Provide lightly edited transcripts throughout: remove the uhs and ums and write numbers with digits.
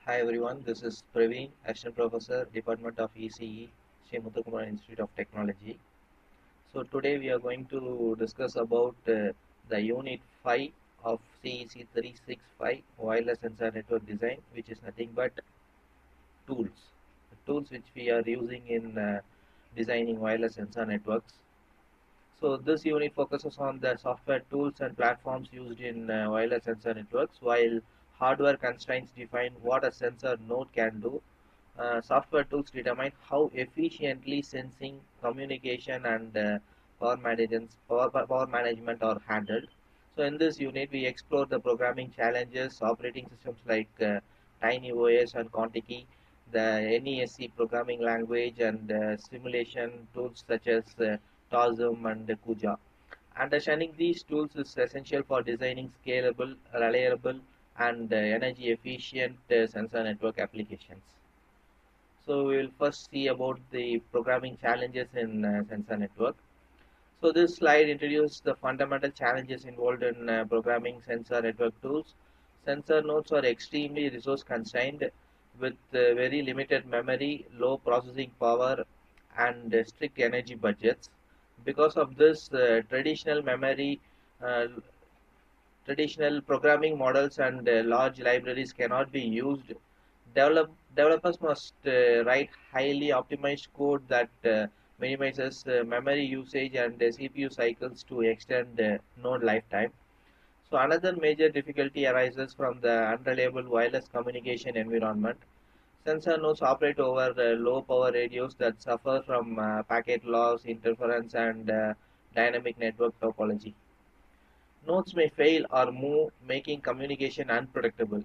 Hi everyone, this is Praveen, Assistant Professor, Department of ECE, Sri Muthukumar Institute of Technology. So today we are going to discuss about the Unit 5 of CEC365 Wireless Sensor Network Design, which is nothing but tools. The tools which we are using in designing wireless sensor networks. So this unit focuses on the software tools and platforms used in wireless sensor networks, while hardware constraints define what a sensor node can do. Software tools determine how efficiently sensing, communication, and power management are handled. So in this unit, we explore the programming challenges, operating systems like TinyOS and Contiki, the NESC programming language, and simulation tools such as TOSM and Kuja. Understanding these tools is essential for designing scalable, reliable, and energy efficient sensor network applications. So we will first see about the programming challenges in sensor network. So this slide introduces the fundamental challenges involved in programming sensor network tools. Sensor nodes are extremely resource constrained with very limited memory, low processing power, and strict energy budgets. Because of this, uh, traditional programming models and large libraries cannot be used. Developers must write highly optimized code that minimizes memory usage and CPU cycles to extend node lifetime. So another major difficulty arises from the unreliable wireless communication environment. Sensor nodes operate over low power radios that suffer from packet loss, interference, and dynamic network topology. Nodes may fail or move, making communication unpredictable.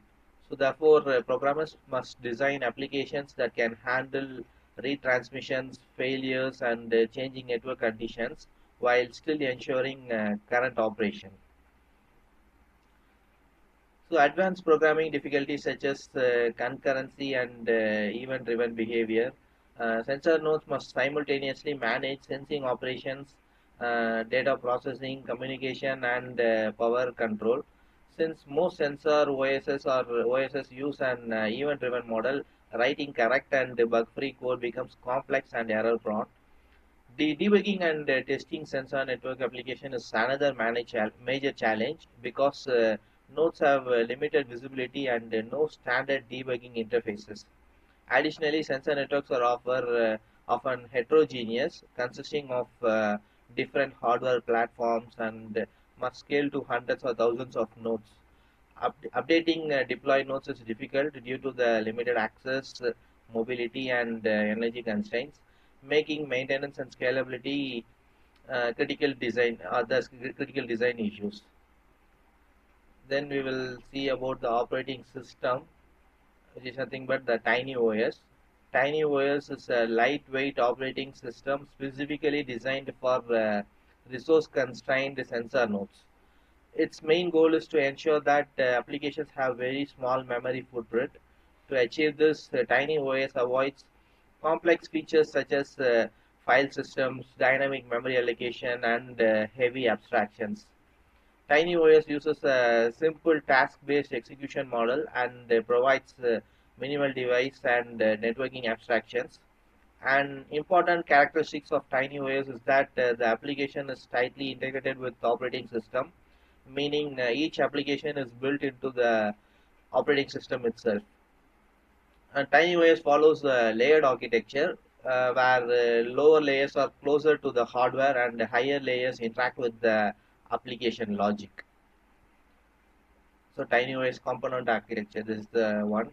So therefore, programmers must design applications that can handle retransmissions, failures, and changing network conditions while still ensuring current operation. So advanced programming difficulties such as concurrency and event-driven behavior. Sensor nodes must simultaneously manage sensing operations, data processing, communication, and power control. Since most sensor OSs use an event-driven model, writing correct and bug-free code becomes complex and error-prone. The debugging and testing sensor network application is another major challenge because nodes have limited visibility and no standard debugging interfaces. Additionally, sensor networks are often heterogeneous, consisting of different hardware platforms and must scale to hundreds or thousands of nodes. Updating deployed nodes is difficult due to the limited access, mobility, and energy constraints, making maintenance and scalability critical design issues. Then we will see about the operating system, which is nothing but the TinyOS. TinyOS is a lightweight operating system specifically designed for resource-constrained sensor nodes. Its main goal is to ensure that applications have very small memory footprint. To achieve this, TinyOS avoids complex features such as file systems, dynamic memory allocation, and heavy abstractions. TinyOS uses a simple task-based execution model and provides minimal device and networking abstractions. An important characteristics of TinyOS is that the application is tightly integrated with the operating system, meaning each application is built into the operating system itself. And TinyOS follows a layered architecture where lower layers are closer to the hardware and higher layers interact with the application logic. So TinyOS component architecture, this is the one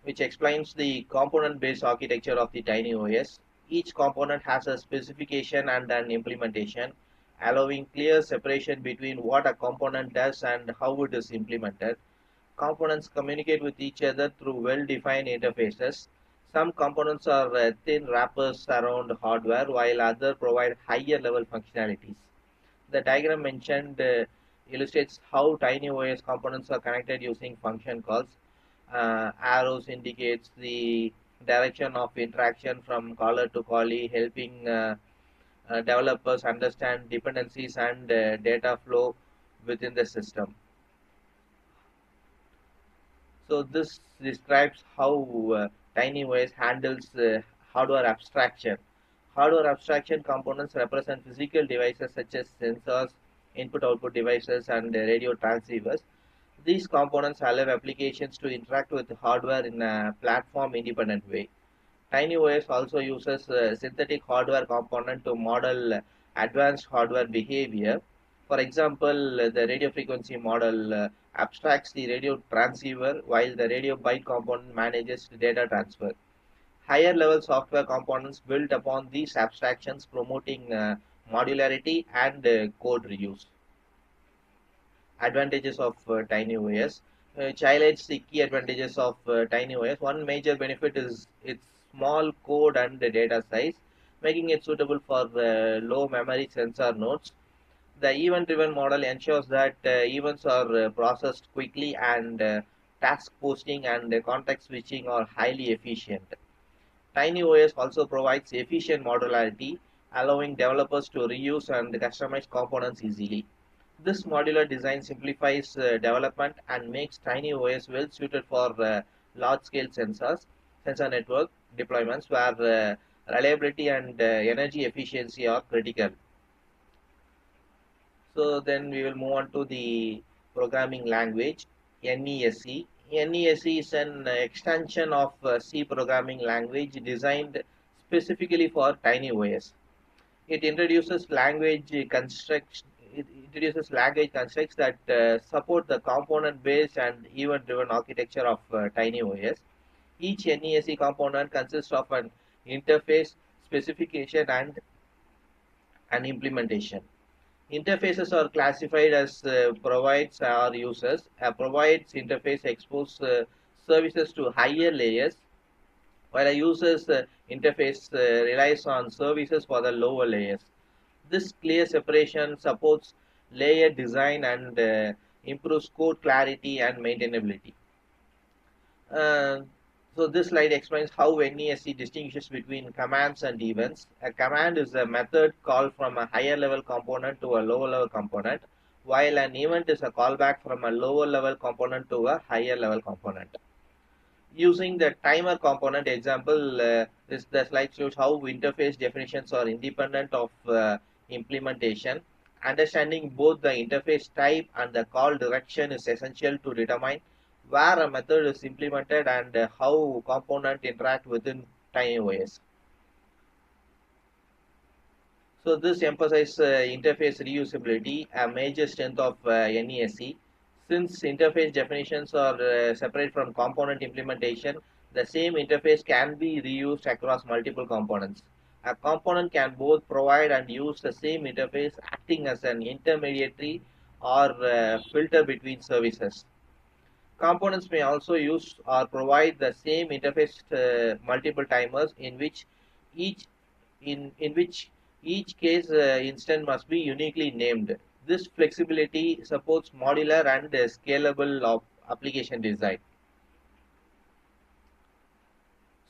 which explains the component-based architecture of the TinyOS. Each component has a specification and an implementation, allowing clear separation between what a component does and how it is implemented. Components communicate with each other through well-defined interfaces. Some components are thin wrappers around hardware, while others provide higher level functionalities. The diagram mentioned illustrates how TinyOS components are connected using function calls. Arrows indicates the direction of interaction from caller to callee, helping developers understand dependencies and data flow within the system. So this describes how TinyOS handles hardware abstraction. Hardware abstraction components represent physical devices such as sensors, input-output devices, and radio transceivers. These components allow applications to interact with hardware in a platform-independent way. TinyOS also uses synthetic hardware component to model advanced hardware behavior. For example, the radio frequency model abstracts the radio transceiver while the radio byte component manages the data transfer. Higher level software components build upon these abstractions, promoting modularity and code reuse. Advantages of TinyOS. Which highlights the key advantages of TinyOS. One major benefit is its small code and the data size, making it suitable for low memory sensor nodes. The event-driven model ensures that events are processed quickly and task posting and context switching are highly efficient. TinyOS also provides efficient modularity, allowing developers to reuse and customize components easily. This modular design simplifies development and makes TinyOS well suited for large-scale sensor network deployments where reliability and energy efficiency are critical. So then we will move on to the programming language, NESC. NESC is an extension of C programming language designed specifically for TinyOS. It introduces language constructs that support the component-based and event-driven architecture of TinyOS. Each NESC component consists of an interface, specification, and an implementation. Interfaces are classified as provides or users. A provides interface exposes services to higher layers, while a user's interface relies on services for the lower layers. This clear separation supports layer design and improves code clarity and maintainability. Uh, so this slide explains how NESC distinguishes between commands and events. A command is a method call from a higher level component to a lower level component, while an event is a callback from a lower level component to a higher level component. Using the timer component example, the slide shows how interface definitions are independent of implementation. Understanding both the interface type and the call direction is essential to determine where a method is implemented and how component interact within TinyOS. So this emphasizes interface reusability, a major strength of NESC. Since interface definitions are separate from component implementation, the same interface can be reused across multiple components. A component can both provide and use the same interface, acting as an intermediary or filter between services. Components may also use or provide the same interface multiple timers each in which each case instance must be uniquely named. This flexibility supports modular and scalable application design.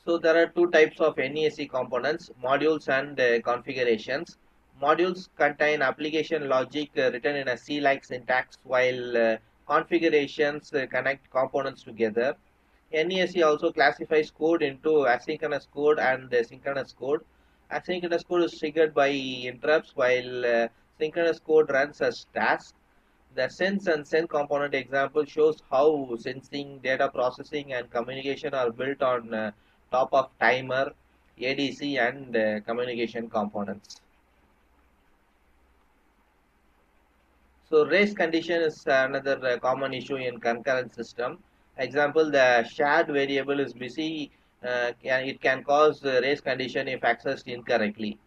So there are two types of NESC components, modules and configurations. Modules contain application logic written in a C-like syntax, while configurations connect components together. NESC also classifies code into asynchronous code and synchronous code. Asynchronous code is triggered by interrupts, while synchronous code runs as tasks. The sense and send component example shows how sensing, data processing, and communication are built on top of timer, ADC, and communication components. So race condition is another common issue in concurrent system. Example, the shared variable is busy. It can cause race condition if accessed incorrectly.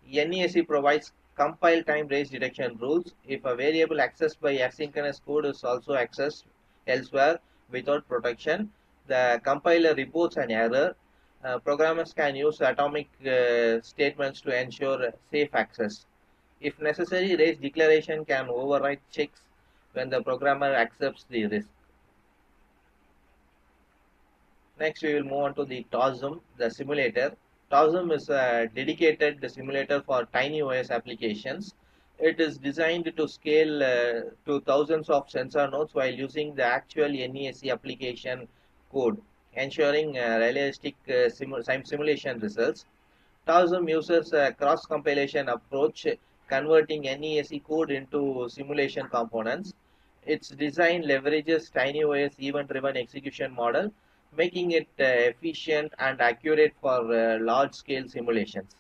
NESC provides compile time race detection rules. If a variable accessed by asynchronous code is also accessed elsewhere without protection, the compiler reports an error. Programmers can use atomic statements to ensure safe access. If necessary, race declaration can override checks when the programmer accepts the risk. Next, we will move on to the TOSM, the simulator. TOSM is a dedicated simulator for TinyOS applications. It is designed to scale to thousands of sensor nodes while using the actual NESC application code, ensuring realistic simulation results. TASM uses a cross-compilation approach, converting NESE code into simulation components. Its design leverages TinyOS event-driven execution model, making it efficient and accurate for large-scale simulations.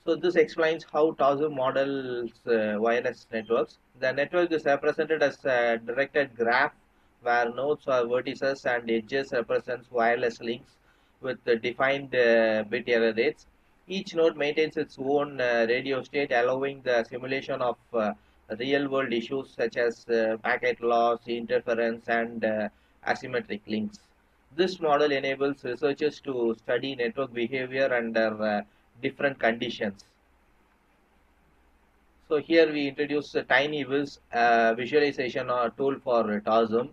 So this explains how TASM models wireless networks. The network is represented as a directed graph where nodes or vertices and edges represents wireless links with the defined bit error rates. Each node maintains its own radio state, allowing the simulation of real-world issues such as packet loss, interference, and asymmetric links. This model enables researchers to study network behavior under different conditions. So here we introduce a TinyVis visualization or tool for TASM.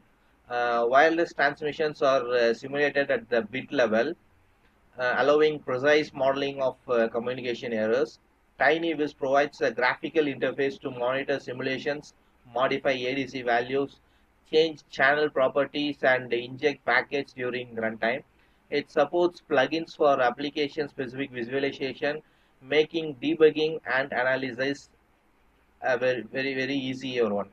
Wireless transmissions are simulated at the bit level, allowing precise modeling of communication errors. TinyVis provides a graphical interface to monitor simulations, modify ADC values, change channel properties, and inject packets during runtime. It supports plugins for application-specific visualization, making debugging and analysis a very easier one.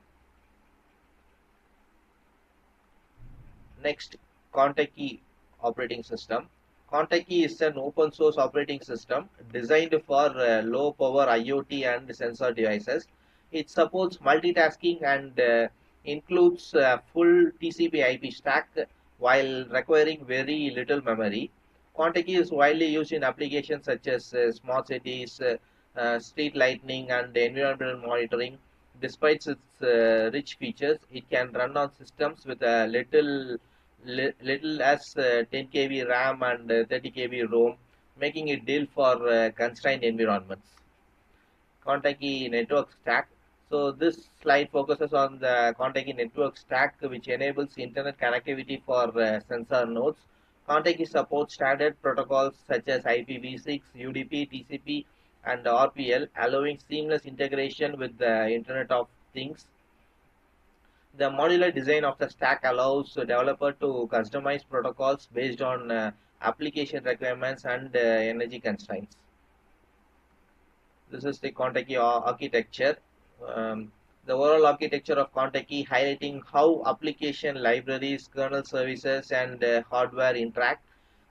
Next, Contaki operating system. Contaki is an open source operating system designed for low power IoT and sensor devices. It supports multitasking and includes full TCP/IP stack while requiring very little memory. Contaki is widely used in applications such as smart cities, street lighting, and environmental monitoring. Despite its rich features, it can run on systems with a little as 10 kb RAM and 30 kb ROM, making it deal for constrained environments. Contaki network stack. So this slide focuses on the Contaki network stack, which enables internet connectivity for sensor nodes. Contaki supports standard protocols such as IPv6, UDP, TCP, and RPL, allowing seamless integration with the Internet of Things. The modular design of the stack allows the developer to customize protocols based on application requirements and energy constraints. This is the Contaki architecture. The overall architecture of Contaki highlighting how application libraries, kernel services, and hardware interact.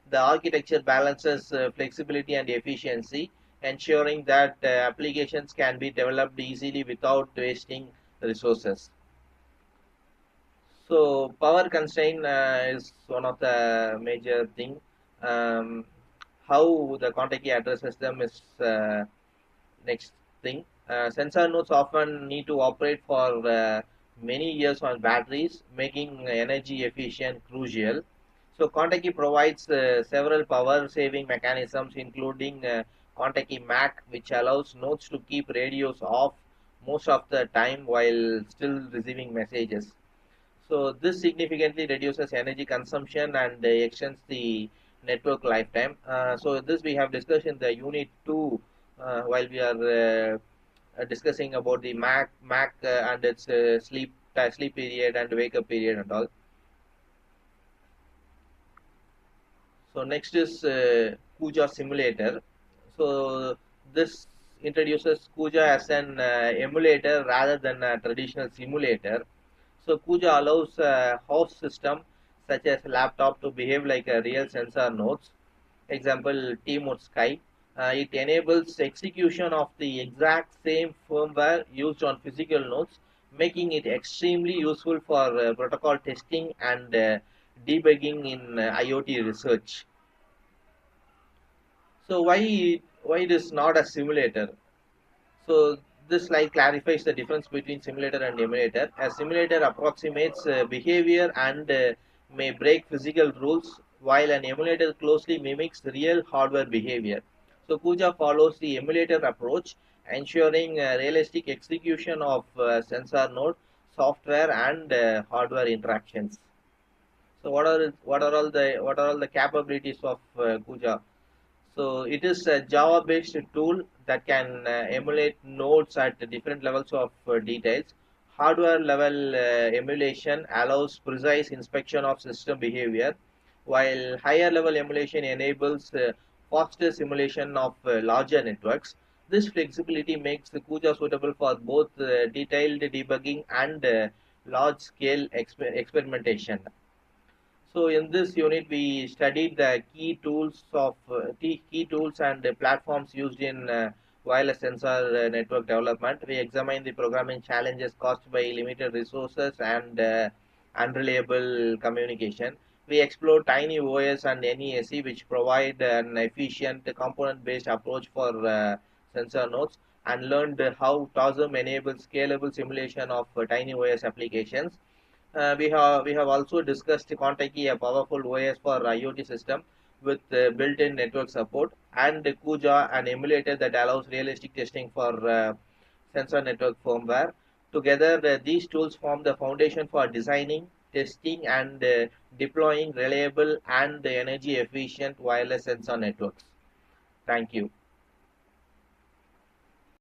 The architecture balances flexibility and efficiency, ensuring that applications can be developed easily without wasting resources. So power constraint is one of the major thing. How the Contaki addresses them is next thing. Sensor nodes often need to operate for many years on batteries, making energy efficient crucial. So Contaki provides several power saving mechanisms, including Contaki Mac, which allows nodes to keep radios off most of the time while still receiving messages. So this significantly reduces energy consumption and extends the network lifetime. So this we have discussed in the unit 2 while we are discussing about the Mac and its sleep period and wake up period and all. So next is Kuja simulator. So this introduces Kuja as an emulator rather than a traditional simulator. So Kuja allows a host system such as laptop to behave like a real sensor nodes. Example, T-mode Sky. It enables execution of the exact same firmware used on physical nodes, making it extremely useful for protocol testing and debugging in IoT research. So why it is not a simulator? So this slide clarifies the difference between simulator and emulator. A simulator approximates behavior and may break physical rules, while an emulator closely mimics real hardware behavior. So Kuja follows the emulator approach, ensuring realistic execution of sensor node, software, and hardware interactions. So what are all the capabilities of Kuja? So it is a Java-based tool that can emulate nodes at different levels of details. Hardware level emulation allows precise inspection of system behavior, while higher level emulation enables faster simulation of larger networks. This flexibility makes the Kuja suitable for both detailed debugging and large scale experimentation. So in this unit, we studied the key tools and the platforms used in wireless sensor network development. We examined the programming challenges caused by limited resources and unreliable communication. We explored tiny OS and NESE, which provide an efficient component-based approach for sensor nodes, and learned how TOSM enables scalable simulation of tiny OS applications. We have also discussed Contaki, a powerful OS for IoT system with built-in network support, and Kuja, an emulator that allows realistic testing for sensor network firmware. Together, these tools form the foundation for designing, testing, and deploying reliable and energy-efficient wireless sensor networks. Thank you.